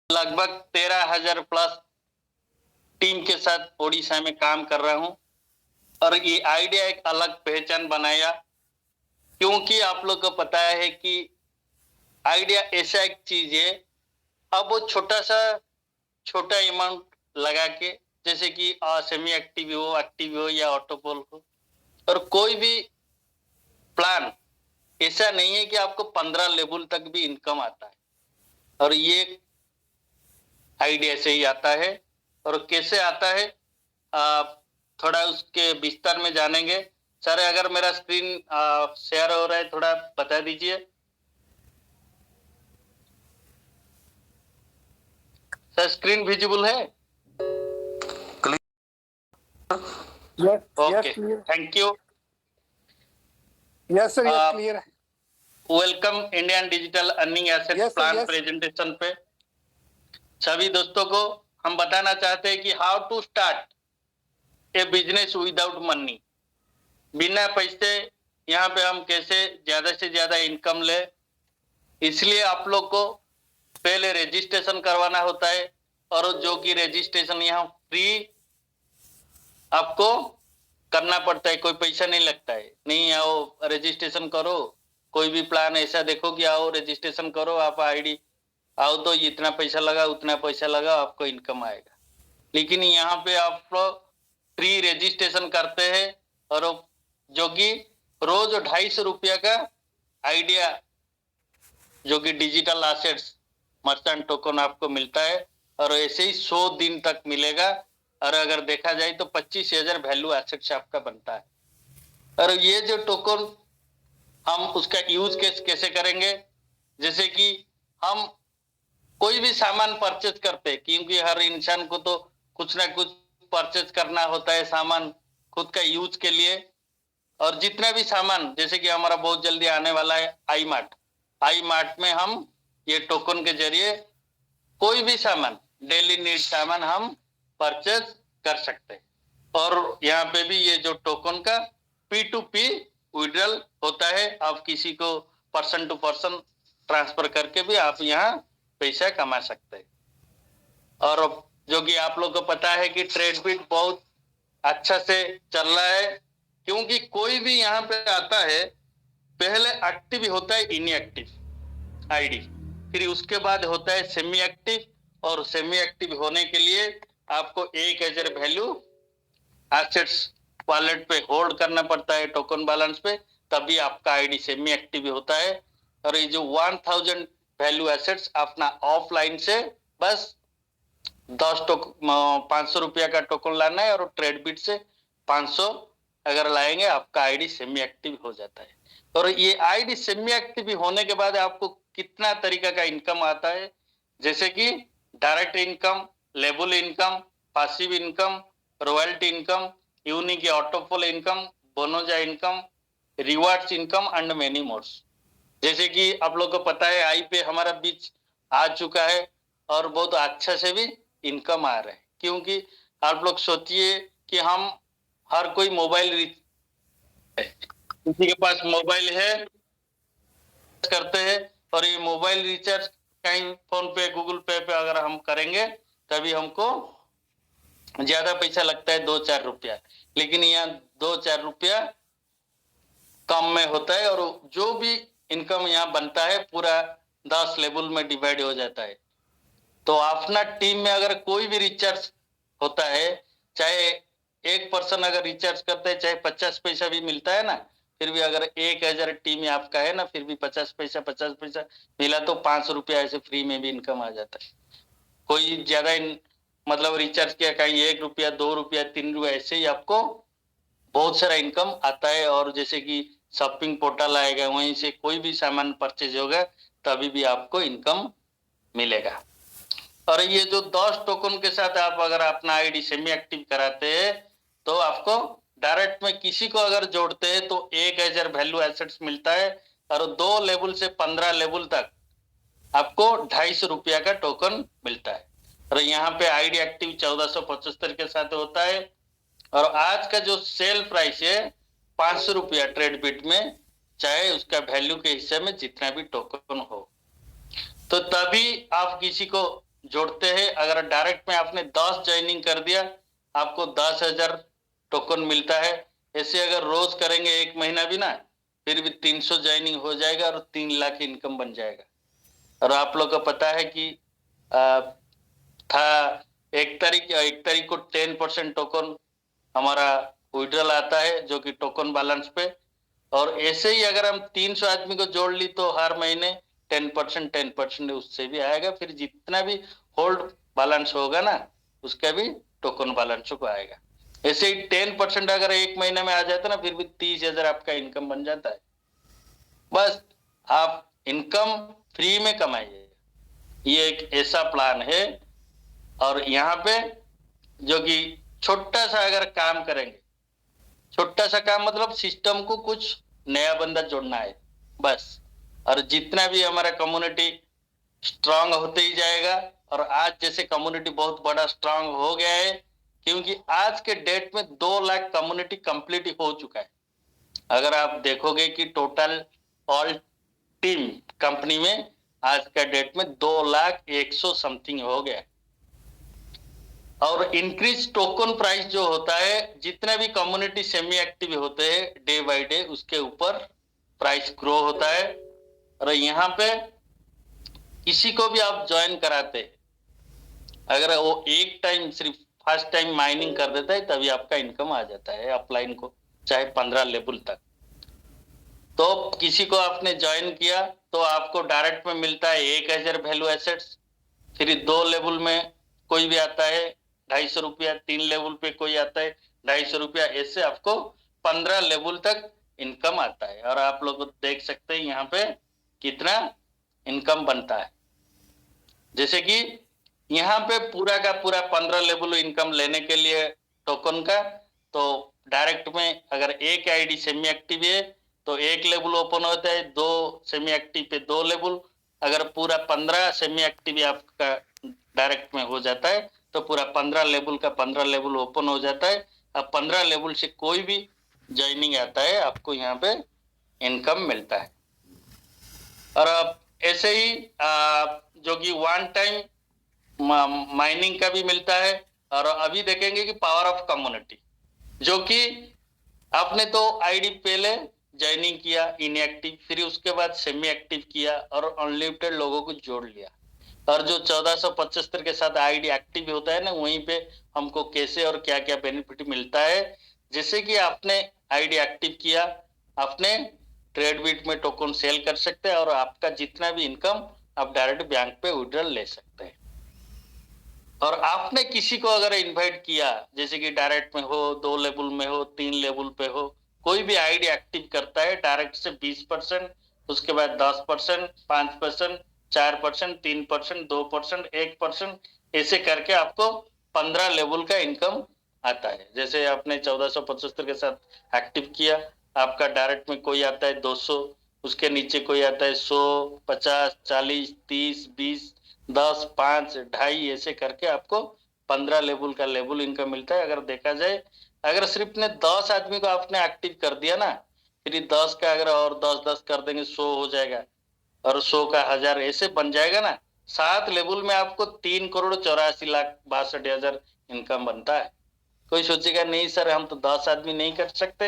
लगभग 13,000 plus team के साथ ओडिशा में काम कर रहा हूं और ये आइडिया एक अलग पहचान बनाया, क्योंकि आप लोग को पता है कि आइडिया ऐसा एक चीज है। अब वो छोटा अमाउंट लगा के, जैसे कि सेमी एक्टिव हो या ऑटोपोल हो, और कोई भी प्लान ऐसा नहीं है कि आपको 15 लेवल तक भी इनकम आता है, और ये आइडिया से ही आता है। और कैसे आता है थोड़ा उसके विस्तार में जानेंगे। सर, अगर मेरा स्क्रीन शेयर हो रहा है थोड़ा बता दीजिए। सर, स्क्रीन विजिबल है? Okay, thank you. Yes sir, clear है। Welcome Indian digital earning asset plan presentation पे सभी दोस्तों को हम बताना चाहते हैं कि how to start a business without money. बिना पैसे यहाँ पे हम कैसे ज्यादा से ज्यादा इनकम ले। इसलिए आप लोग को पहले रजिस्ट्रेशन करवाना होता है, और जो कि रजिस्ट्रेशन यहाँ फ्री आपको करना पड़ता है, कोई पैसा नहीं लगता है। नहीं आओ रजिस्ट्रेशन करो, कोई भी प्लान ऐसा देखो कि आओ रजिस्ट्रेशन करो, आप आईडी आओ तो इतना पैसा लगा उतना पैसा लगा, आपको इनकम आएगा। लेकिन यहाँ पे आप लोग फ्री रजिस्ट्रेशन करते हैं, और जो कि रोज 250 रुपया का आइडिया जो कि डिजिटल एसेट्स मर्चेंट टोकन आपको मिलता है, और ऐसे ही 100 दिन तक मिलेगा। और अगर देखा जाए तो 25,000 वैल्यू एसेट्स आपका बनता है। और ये जो टोकन हम उसका यूज कैसे करेंगे, जैसे कि हम कोई भी सामान परचेज करते हैं, क्योंकि हर इंसान को तो कुछ ना कुछ परचेज करना होता है सामान खुद का यूज के लिए। और जितना भी सामान, जैसे कि हमारा बहुत जल्दी आने वाला है आई मार्ट में हम ये टोकन के जरिए कोई भी सामान, डेली नीड सामान हम परचेज कर सकते हैं। और यहाँ पे भी ये जो टोकन का P2P विड्रॉल होता है, आप किसी को पर्सन टू पर्सन ट्रांसफर करके भी आप यहाँ पैसा कमा सकते हैं। और जो कि आप लोग को पता है कि ट्रेडबिट बहुत अच्छा से चल रहा है, क्योंकि कोई भी यहाँ पे आता है पहले एक्टिव होता है इनएक्टिव आईडी, फिर उसके बाद होता है सेमी एक्टिव, और सेमी एक्टिव होने के लिए आपको 1,000 वैल्यू एसेट्स वॉलेट पे होल्ड करना पड़ता है टोकन बैलेंस पे, तभी आपका आईडी सेमी एक्टिव होता है। और ये जो 1000 वैल्यू एसेट्स अपना ऑफलाइन से बस 500 रुपया का टोकन लाना है, और ट्रेडबिट से 500 अगर लाएंगे आपका आईडी सेमी एक्टिव हो जाता है। और ये आईडी सेमी एक्टिव होने के बाद आपको कितना तरीका का इनकम आता है, जैसे कि डायरेक्ट इनकम, लेबल income, passive income, royalty income, unique autopool income, bonanza income, rewards income and many mores. जैसे कि आप लोग को पता है आई पे हमारा बीच आ चुका है, और बहुत अच्छा से भी इनकम आ रहा है। क्योंकि आप लोग सोचिए कि हम हर कोई मोबाइल किसी के पास मोबाइल है करते हैं, और ये मोबाइल रिचार्ज कहीं फोन पे गूगल पे अगर हम करेंगे तभी हमको ज्यादा पैसा लगता है 2-4 रुपया, लेकिन यहाँ 2-4 रुपया कम में होता है, और जो भी इनकम यहाँ बनता है पूरा 10 लेवल में डिवाइड हो जाता है। तो अपना टीम में अगर कोई भी रिचार्ज होता है, चाहे एक पर्सन अगर रिचार्ज करता है, चाहे 50 पैसा भी मिलता है ना, फिर भी अगर 1,000 टीम में आपका है ना, फिर भी 50 पैसा मिला तो 500 रुपया ऐसे फ्री में भी इनकम आ जाता है। कोई ज्यादा मतलब रिचार्ज किया, कहीं 1 रुपया 2 रुपया 3 रुपया, ऐसे ही आपको बहुत सारा इनकम आता है। और जैसे कि शॉपिंग पोर्टल आएगा, वहीं से कोई भी सामान परचेज होगा तभी भी आपको इनकम मिलेगा। और ये जो 10 टोकन के साथ आप अगर अपना आईडी सेमी एक्टिव कराते हैं, तो आपको डायरेक्ट में किसी को अगर जोड़ते हैं तो 1,000 वैल्यू एसेट्स मिलता है, और 2 लेवल से 15 लेवल तक आपको 250 रुपया का टोकन मिलता है। और यहाँ पे आईडी एक्टिव 1475 के साथ होता है, और आज का जो सेल प्राइस है 500 रुपया ट्रेडबिट में, चाहे उसका वैल्यू के हिस्से में जितना भी टोकन हो। तो तभी आप किसी को जोड़ते हैं। अगर डायरेक्ट में आपने 10 ज्वाइनिंग कर दिया, आपको 10,000 टोकन मिलता है। ऐसे अगर रोज करेंगे 1 महीना भी ना, फिर भी 300 ज्वाइनिंग हो जाएगा और 3 लाख इनकम बन जाएगा। और आप लोग को पता है कि था 1 तारीख को 10% टोकन हमारा विड्रॉल आता है, जो कि टोकन बैलेंस पे। और ऐसे ही अगर हम 300 आदमी को जोड़ ली तो हर महीने 10% उससे भी आएगा। फिर जितना भी होल्ड बैलेंस होगा ना, उसका भी टोकन बैलेंस को आएगा। ऐसे ही 10% अगर 1 महीने में आ जाता ना, फिर भी 30,000 आपका इनकम बन जाता है। बस आप इनकम फ्री में कमाइए, ये एक ऐसा प्लान है। और यहाँ पे जो कि छोटा सा अगर काम करेंगे, छोटा सा काम मतलब सिस्टम को कुछ नया बंदा जोड़ना है बस। और जितना भी हमारा कम्युनिटी स्ट्रांग होते ही जाएगा। और आज जैसे कम्युनिटी बहुत बड़ा स्ट्रांग हो गया है, क्योंकि आज के डेट में 2 लाख कम्युनिटी कंप्लीट हो चुका है। अगर आप देखोगे कि टोटल ऑल टीम कंपनी में आज का डेट में 2,01,000 समथिंग हो गया। और इंक्रीज टोकन प्राइस जो होता है, जितना भी कम्युनिटी सेमी एक्टिव होते हैं डे बाय डे, उसके ऊपर प्राइस ग्रो होता है। और यहाँ पे किसी को भी आप ज्वाइन कराते हैं, अगर वो एक टाइम सिर्फ फर्स्ट टाइम माइनिंग कर देता है, तभी आपका इनकम आ जाता है अपलाइन को, चाहे 15 लेवल तक। तो किसी को आपने ज्वाइन किया तो आपको डायरेक्ट में मिलता है 1,000 वैल्यू एसेट्स। फिर 2 लेवल में कोई भी आता है 250 रुपया, 3 लेवल पे कोई आता है 250 रुपया, ऐसे आपको 15 लेवल तक इनकम आता है। और आप लोग देख सकते हैं यहाँ पे कितना इनकम बनता है। जैसे कि यहाँ पे पूरा का पूरा 15 लेवल इनकम लेने के लिए टोकन का, तो डायरेक्ट में अगर एक आईडी सेमी एक्टिव है तो 1 लेवल ओपन होता है, 2 सेमी एक्टिव पे 2 लेवल। अगर पूरा 15 सेमी एक्टिव आपका डायरेक्ट में हो जाता है तो पूरा 15 लेवल का 15 लेवल ओपन हो जाता है। अब 15 लेवल से कोई भी ज्वाइनिंग आता है, आपको यहाँ पे इनकम मिलता है। और अब ऐसे ही जो कि 1 टाइम माइनिंग का भी मिलता है। और अभी देखेंगे कि पावर ऑफ कम्युनिटी, जो कि आपने तो आईडी पहले ज्वाइनिंग किया इनएक्टिव, फिर उसके बाद सेमी एक्टिव किया और अनलिमिटेड लोगों को जोड़ लिया। और जो 1475 के साथ आईडी एक्टिव होता है ना, वहीं पे हमको कैसे और क्या क्या बेनिफिट मिलता है। जैसे कि आपने आईडी एक्टिव किया, आपने ट्रेडबिट में टोकन सेल कर सकते हैं और आपका जितना भी इनकम आप डायरेक्ट बैंक पे विड्रॉल ले सकते हैं। और आपने किसी को अगर इनवाइट किया, जैसे कि डायरेक्ट में हो, 2 लेवल में हो, 3 लेवल पे हो, कोई भी आईडी एक्टिव करता है डायरेक्ट से 20%, उसके बाद 10%, 5%, 4%, 3%, 2%, 1%, ऐसे करके आपको 15 लेवल का इनकम आता है। जैसे आपने 1475 के साथ एक्टिव किया, आपका डायरेक्ट में कोई आता है 200, उसके नीचे कोई आता है 100, 50, 40, 30, 20, 10, 5, 2.5, ऐसे करके आपको 15 लेवल का लेवल इनकम मिलता है। अगर देखा जाए, अगर सिर्फ ने 10 आदमी को आपने एक्टिव कर दिया ना, फिर 10 का अगर और 10-10 कर देंगे 100 हो जाएगा, और 100 का 1000 ऐसे बन जाएगा ना। 7 लेवल में आपको 3,84,62,हजार इनकम बनता है। कोई सोचेगा नहीं सर हम तो 10 आदमी नहीं कर सकते,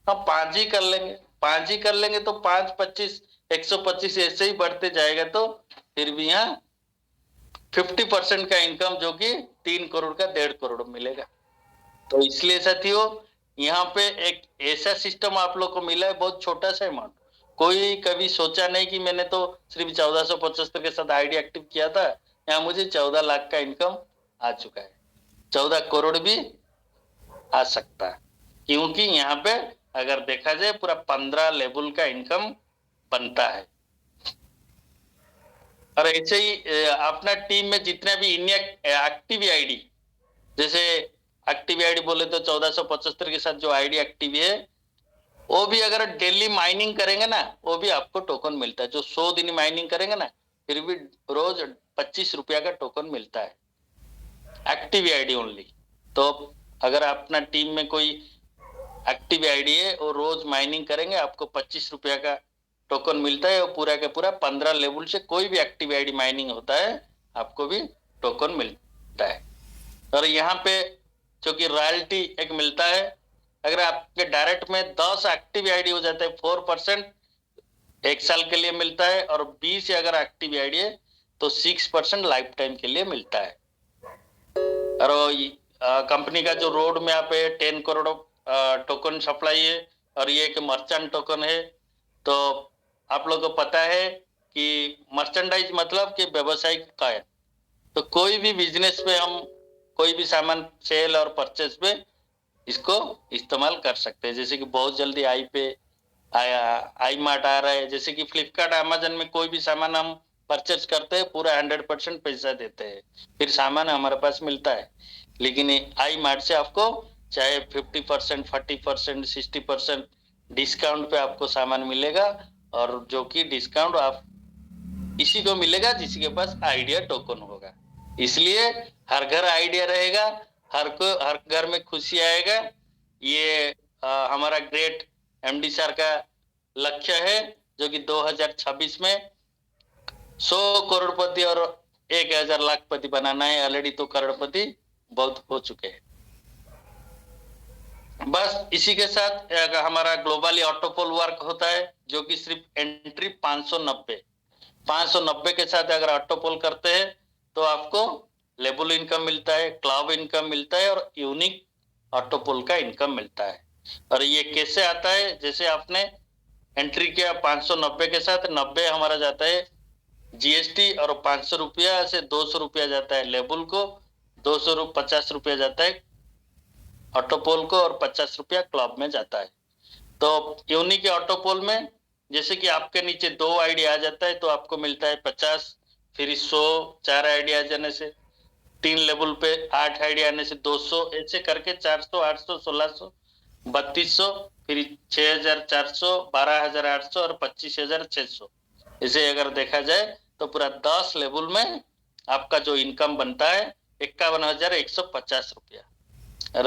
हम 5 ही कर लेंगे। 5 ही कर लेंगे तो 5, 25, 125 ऐसे ही बढ़ते जाएगा, तो फिर भी यहाँ 50% का इनकम, जो कि 3 करोड़ का 1.5 करोड़ मिलेगा। तो इसलिए साथियों, यहाँ पे एक ऐसा सिस्टम आप लोग को मिला है, बहुत छोटा सा अमाउंट। कोई कभी सोचा नहीं कि मैंने तो सिर्फ 1475 के साथ आईडी एक्टिव किया था, यहाँ मुझे 14 लाख का इनकम आ चुका है। 14 करोड़ भी आ सकता है, क्योंकि यहाँ पे अगर देखा जाए पूरा 15 लेवल का इनकम बनता है। और ऐसे ही अपना टीम में जितना भी एक्टिव आईडी, जैसे एक्टिव आईडी बोले तो 1475 के साथ जो आईडी एक्टिव है, वो भी अगर डेली माइनिंग करेंगे ना, वो भी आपको टोकन मिलता है। जो 100 दिन माइनिंग करेंगे ना, फिर भी रोज 25 रुपया का टोकन मिलता है, एक्टिव आईडी ओनली। तो अगर अपना टीम में कोई एक्टिव आईडी है और रोज माइनिंग करेंगे, आपको 25 रुपया का टोकन मिलता है। और पूरा का पूरा 15 लेवल से कोई भी एक्टिव आईडी माइनिंग होता है, आपको भी टोकन मिलता है। और यहाँ पे क्योंकि रॉयल्टी एक मिलता है, अगर आपके डायरेक्ट में 10 एक्टिव आईडी हो जाते हैं 4% 1 साल के लिए मिलता है, और 20 अगर एक्टिव आईडी है तो 6% लाइफ टाइम के लिए मिलता है। और कंपनी का जो रोड मैप है 10 करोड़ टोकन सप्लाई है, और ये एक मर्चेंट टोकन है। तो आप लोगों को पता है कि मर्चेंडाइज मतलब कि व्यवसायिक कायम, तो कोई भी बिजनेस पे हम कोई भी सामान सेल और परचेज पे इसको इस्तेमाल कर सकते हैं। जैसे कि बहुत जल्दी आई मार्ट आ रहा है, जैसे कि फ्लिपकार्ट अमेजन में कोई भी सामान हम परचेज करते हैं पूरा 100% पैसा देते हैं, फिर सामान हमारे पास मिलता है। लेकिन आई मार्ट से आपको चाहे 50%, 40%, 60% डिस्काउंट पे आपको सामान मिलेगा, और जो कि डिस्काउंट आप इसी को मिलेगा जिसके पास आइडिया टोकन होगा। इसलिए हर घर आइडिया रहेगा, हर घर में खुशी आएगा। ये हमारा ग्रेट एमडी सर का लक्ष्य है, जो कि 2026 में 100 करोड़पति और 1000 लाखपति बनाना है। ऑलरेडी तो करोड़पति बहुत हो चुके हैं। बस इसी के साथ हमारा ग्लोबली ऑटोपोल वर्क होता है, जो कि सिर्फ एंट्री 590 के साथ अगर ऑटोपोल करते हैं तो आपको लेबल इनकम मिलता है, क्लब इनकम मिलता है, और यूनिक ऑटोपोल का इनकम मिलता है। और ये कैसे आता है, जैसे आपने एंट्री किया 590 के साथ, 90 हमारा जाता है जीएसटी, और 500 रुपया से 200 रुपया जाता है लेबल को, 50 रुपया जाता है ऑटोपोल को, और 50 रुपया क्लब में जाता है। तो यूनिक ऑटोपोल में जैसे कि आपके नीचे 2 आईडी आ जाता है तो आपको मिलता है 50, फिर 100, 4 आईडी आ जाने से 3 लेवल पे 8 आईडी आने से 200, ऐसे करके 400, 800, 1600, 3200, फिर 6400, 12800 और 25600। इसे अगर देखा जाए तो पूरा 10 लेवल में आपका जो इनकम बनता है 51,150 रुपया। और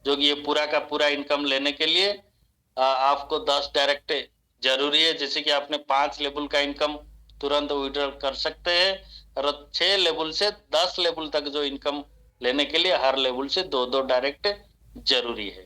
जो ये पूरा का पूरा इनकम लेने के लिए आपको 10 डायरेक्ट जरूरी है। जैसे कि आपने 5 लेवल का इनकम तुरंत विड्रॉल कर सकते हैं, और 6 लेवल से 10 लेवल तक जो इनकम लेने के लिए हर लेवल से 2 डायरेक्ट जरूरी है।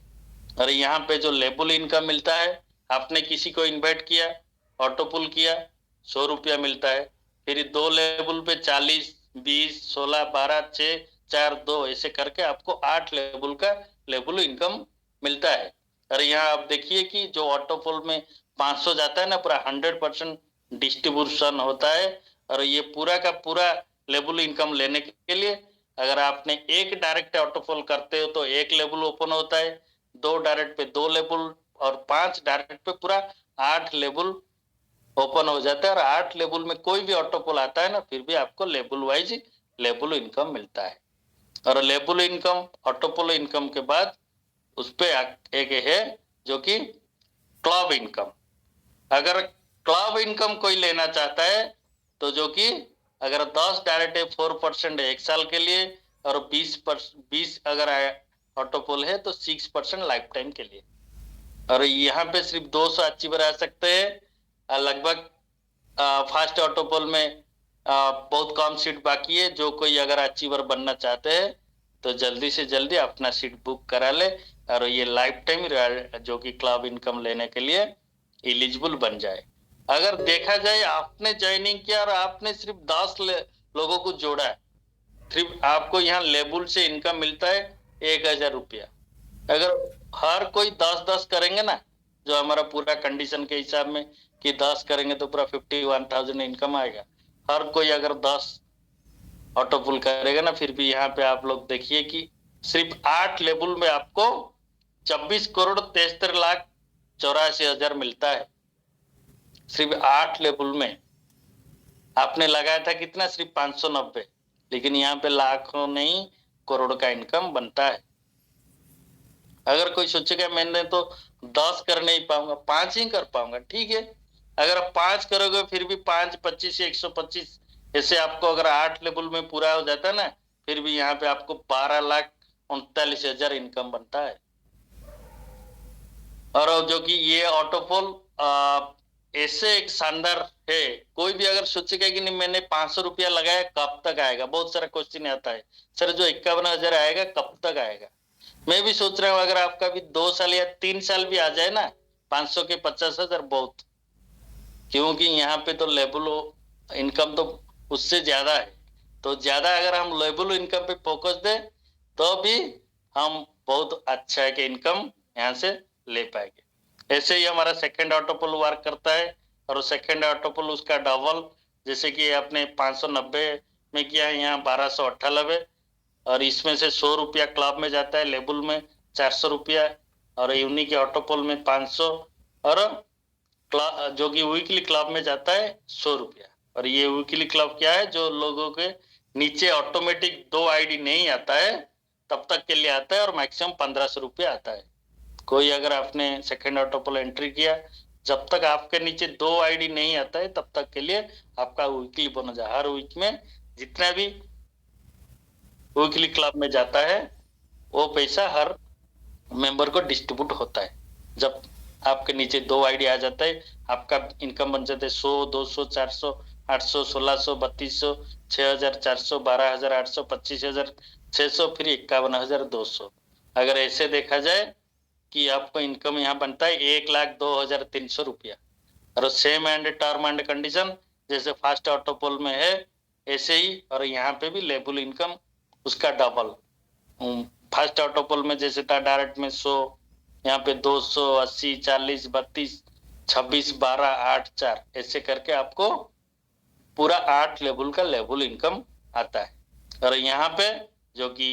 और यहाँ पे जो लेवल इनकम मिलता है, आपने किसी को इन्वाइट किया, ऑटोपुल किया, 100 रुपया मिलता है। फिर 2 लेवल पे 40, 20, 16, 12, 6, 4, 2 ऐसे करके आपको 8 लेवल का लेवल इनकम मिलता है। और यहाँ आप देखिए कि जो ऑटोपोल में 500 जाता है ना, पूरा 100% डिस्ट्रीब्यूशन होता है। और ये पूरा का पूरा लेवल इनकम लेने के लिए अगर आपने एक डायरेक्ट ऑटोपोल करते हो तो 1 लेवल ओपन होता है, 2 डायरेक्ट पे 2 लेवल, और 5 डायरेक्ट पे पूरा 8 लेवल ओपन हो जाता है। और 8 लेवल में कोई भी ऑटोपोल आता है ना, फिर भी आपको लेवल वाइज लेवल इनकम मिलता है। और लेवल इनकम ऑटोपोल इनकम के बाद उस पे एक है जो कि क्लब इनकम। अगर क्लब इनकम कोई लेना चाहता है तो जो कि अगर 10 डायरेक्ट है 4% है 1 साल के लिए, और 20 अगर ऑटोपोल है तो 6% लाइफ टाइम के लिए। और यहाँ पे सिर्फ 200 अचीवर आ सकते हैं लगभग। फास्ट ऑटोपोल में बहुत कम सीट बाकी है। जो कोई अगर अचीवर बनना चाहते हैं तो जल्दी से जल्दी अपना सीट बुक करा ले, और ये लाइफ टाइम जो कि क्लब इनकम लेने के लिए एलिजिबल बन जाए। अगर देखा जाए आपने ज्वाइनिंग किया और आपने सिर्फ 10 लोगों को जोड़ा है, सिर्फ आपको यहाँ लेबल से इनकम मिलता है 1000 रुपया। अगर हर कोई 10-10 करेंगे ना, जो हमारा पूरा कंडीशन के हिसाब में कि 10 करेंगे तो पूरा 51,000 इनकम आएगा। हर कोई अगर 10 ऑटोपुल करेगा ना, फिर भी यहाँ पे आप लोग देखिए कि सिर्फ 8 लेवल में आपको 26 करोड़ 73 लाख 84 हजार मिलता है। सिर्फ 8 लेवल में आपने लगाया था कितना, सिर्फ 590, लेकिन यहाँ पे लाखों नहीं करोड़ का इनकम बनता है। अगर कोई सोचेगा मैंने तो 10 कर नहीं पाऊंगा, 5 ही कर पाऊंगा, ठीक है। अगर आप 5 करोगे फिर भी 5, 25, 125 ऐसे आपको अगर 8 लेवल में पूरा हो जाता है ना, फिर भी यहाँ पे आपको 12,39,000 इनकम बनता है। और जो कि ये ऑटोपोल ऐसे एक शानदार है। कोई भी अगर सोचेगा कि नहीं मैंने 500 रुपया लगाया कब तक आएगा, बहुत सारा क्वेश्चन आता है सर जो 51,000 आएगा कब तक आएगा। मैं भी सोच रहा हूँ अगर आपका भी 2 साल या 3 साल भी आ जाए ना 500 के 50,000 बहुत, क्योंकि यहाँ पे तो लेवल इनकम तो उससे ज्यादा है। तो ज्यादा अगर हम लेवल इनकम पे फोकस दें तो भी हम बहुत अच्छा है कि इनकम यहाँ से ले पाएंगे। ऐसे ही हमारा सेकंड ऑटोपोल वर्क करता है और सेकंड ऑटोपोल उसका डबल, जैसे कि आपने 590 में किया है यहाँ 1298, और इसमें से 100 रुपया क्लब में जाता है, लेबल में 400 रुपया और यूनिक के ऑटोपोल में 500, और जो कि वीकली क्लब में जाता है 100 रुपया। और ये वीकली क्लब क्या है, जो लोगों के नीचे ऑटोमेटिक 2 आईडी नहीं आता है तब तक के लिए आता है और मैक्सिमम 1500 रुपया आता है। कोई अगर आपने सेकंड ऑटोपोल एंट्री किया, जब तक आपके नीचे 2 आईडी नहीं आता है तब तक के लिए आपका वीकली बोनस हर वीक में जितना भी वीकली क्लब में जाता है वो पैसा हर मेंबर को डिस्ट्रीब्यूट होता है। जब आपके नीचे 2 आईडी आ जाता है आपका इनकम बन जाता है 100, 200, 400, 800, 1600, 3200, 6400, 12,800, 25,600, फिर 51,200। अगर ऐसे देखा जाए कि आपको इनकम यहाँ बनता है 1,02,300 रुपया। और same and term and condition जैसे फर्स्ट ऑटोपोल में है ऐसे ही, और यहाँ पे भी लेबल इनकम उसका डबल। फर्स्ट ऑटोपोल में जैसे था डायरेक्ट में 100, यहाँ पे 200, 80, 40, 32, 26, 12, 8, 4 ऐसे करके आपको पूरा 8 लेवल का लेवल इनकम आता है। और यहाँ पे जो कि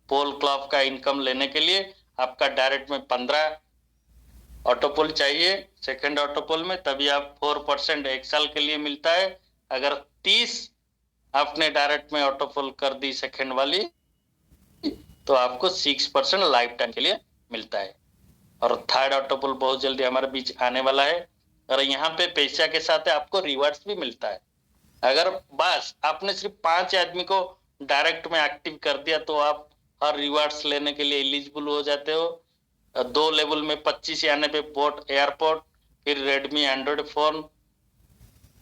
पोल क्लब का इनकम लेने के लिए आपका डायरेक्ट में 15 ऑटोपोल चाहिए सेकंड ऑटोपोल में, तभी आप 4% एक साल के लिए मिलता है। अगर 30 आपने डायरेक्ट में ऑटोपोल कर दी सेकंड वाली तो आपको 6% लाइफ टाइम के लिए मिलता है। और थर्ड ऑटोपोल बहुत जल्दी हमारे बीच आने वाला है और यहाँ पे पैसा के साथ आपको रिवार्ड्स भी मिलता है। अगर बस आपने सिर्फ 5 आदमी को डायरेक्ट में एक्टिव कर दिया तो आप हर रिवार्ड्स लेने के लिए एलिजिबल हो जाते हो। 2 लेवल में 25 आने पे पोर्ट एयरपोर्ट, फिर रेडमी एंड्रॉइड फोन,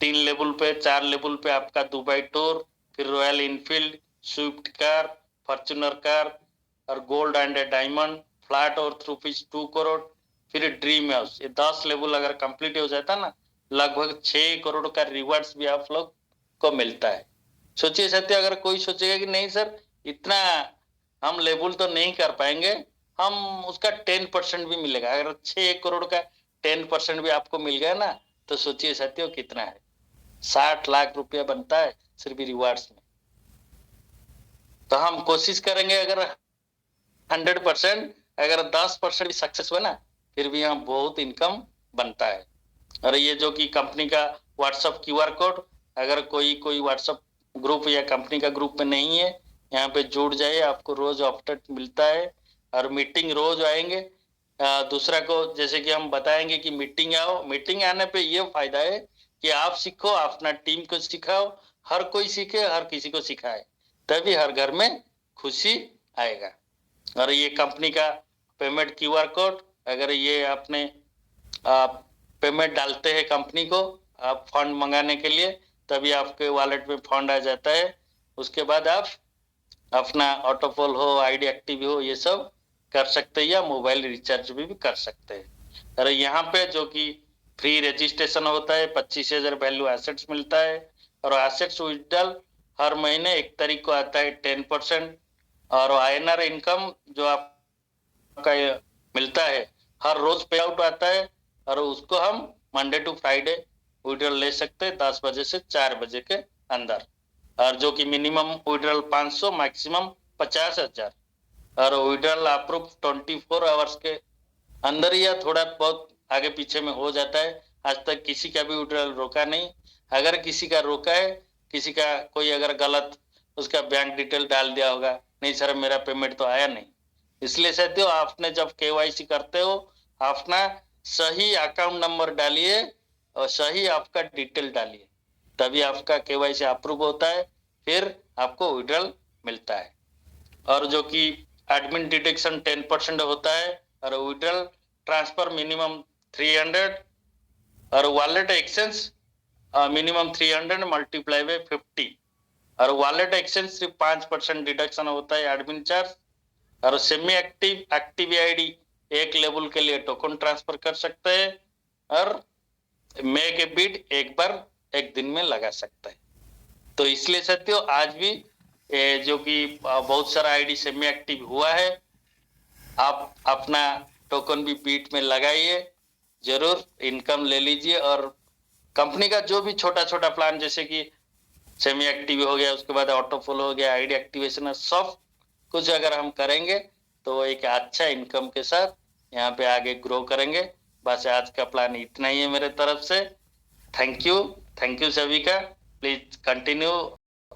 3 लेवल पे 4 लेवल पे आपका दुबई टूर, फिर royal Enfield, Swift car, Fortuner car और गोल्ड एंड डायमंड, फ्लैट और रुपीज 2 करोड़, फिर ड्रीम हाउस। ये 10 लेवल अगर कंप्लीट हो जाता ना लगभग 6 करोड़ का रिवार्ड्स भी आप लोग को मिलता है। सोचिए सत्य, अगर कोई सोचेगा कि नहीं सर इतना हम लेवल तो नहीं कर पाएंगे, हम उसका 10% भी मिलेगा, अगर 6 करोड़ का 10% भी आपको मिल गया ना तो सोचिए साथियों कितना है, 60 लाख रुपया बनता है सिर्फ रिवार्ड्स में। तो हम कोशिश करेंगे अगर 100%, अगर 10% भी सक्सेस हुआ ना फिर भी यहाँ बहुत इनकम बनता है। और ये जो कि कंपनी का व्हाट्सएप क्यूआर कोड, अगर कोई व्हाट्सएप ग्रुप या कंपनी का ग्रुप में नहीं है यहाँ पे जुड़ जाए, आपको रोज अपडेट मिलता है और मीटिंग रोज आएंगे। दूसरा को जैसे कि हम बताएंगे कि मीटिंग आओ, मीटिंग आने पे ये फायदा है कि आप सीखो, अपना टीम को सिखाओ, हर कोई सीखे, हर किसी को सिखाए, तभी हर घर में खुशी आएगा। और ये कंपनी का पेमेंट क्यूआर कोड, अगर ये आपने आप पेमेंट डालते हैं कंपनी को आप फंड मंगाने के लिए तभी आपके वॉलेट में फंड आ जाता है। उसके बाद आप अपना ऑटोपोल हो, आईडी एक्टिव हो, ये सब कर सकते हैं या मोबाइल रिचार्ज भी कर सकते हैं। और यहाँ पे जो कि फ्री रजिस्ट्रेशन होता है, 25,000 वैल्यू एसेट्स मिलता है और एसेट्स विड्रॉल हर महीने 1 तारीख को आता है 10%। और आईएनआर इनकम जो आपका मिलता है हर रोज पे आउट आता है और उसको हम मंडे टू फ्राइडे विड्रॉल ले सकते हैं 10 बजे से 4 बजे के अंदर। और जो कि मिनिमम विड्रॉल 500, मैक्सिमम 50,000 और विड्रॉल अप्रूव 24 आवर्स के अंदर ही या थोड़ा बहुत आगे पीछे में हो जाता है। आज तक किसी का भी विड्रॉल रोका नहीं। अगर किसी का रोका है, किसी का कोई अगर गलत उसका बैंक डिटेल डाल दिया होगा, नहीं सर मेरा पेमेंट तो आया नहीं, इसलिए साथियों आपने जब केवाईसी करते हो अपना सही अकाउंट नंबर डालिए और सही आपका डिटेल डालिए, तभी आपका केवाईसी अप्रूव होता है, फिर आपको विड्रॉल मिलता है। और जो कि एडमिन डिडक्शन 10% होता है और विड्रॉल ट्रांसफर मिनिमम 300 और wallet exchange minimum 300 multiply by 50 और वॉलेट एक्सचेंज सिर्फ 5% डिडक्शन होता है एडमिन चार्ज। और सेमी एक्टिव एक्टिव आईडी एक लेवल के लिए टोकन ट्रांसफर कर सकते हैं और मेक ए बिड एक बार एक दिन में लगा सकता है। तो इसलिए साथियों आज भी जो कि बहुत सारा आईडी सेमी एक्टिव हुआ है, आप अपना टोकन भी बीट में लगाइए, जरूर इनकम ले लीजिए। और कंपनी का जो भी छोटा छोटा प्लान जैसे कि सेमी एक्टिव हो गया, उसके बाद ऑटो फॉलो हो गया, आईडी एक्टिवेशन, सब कुछ अगर हम करेंगे तो एक अच्छा इनकम के साथ यहाँ पे आगे ग्रो करेंगे। बस आज का प्लान इतना ही है मेरे तरफ से। थैंक यू सभी का। Please continue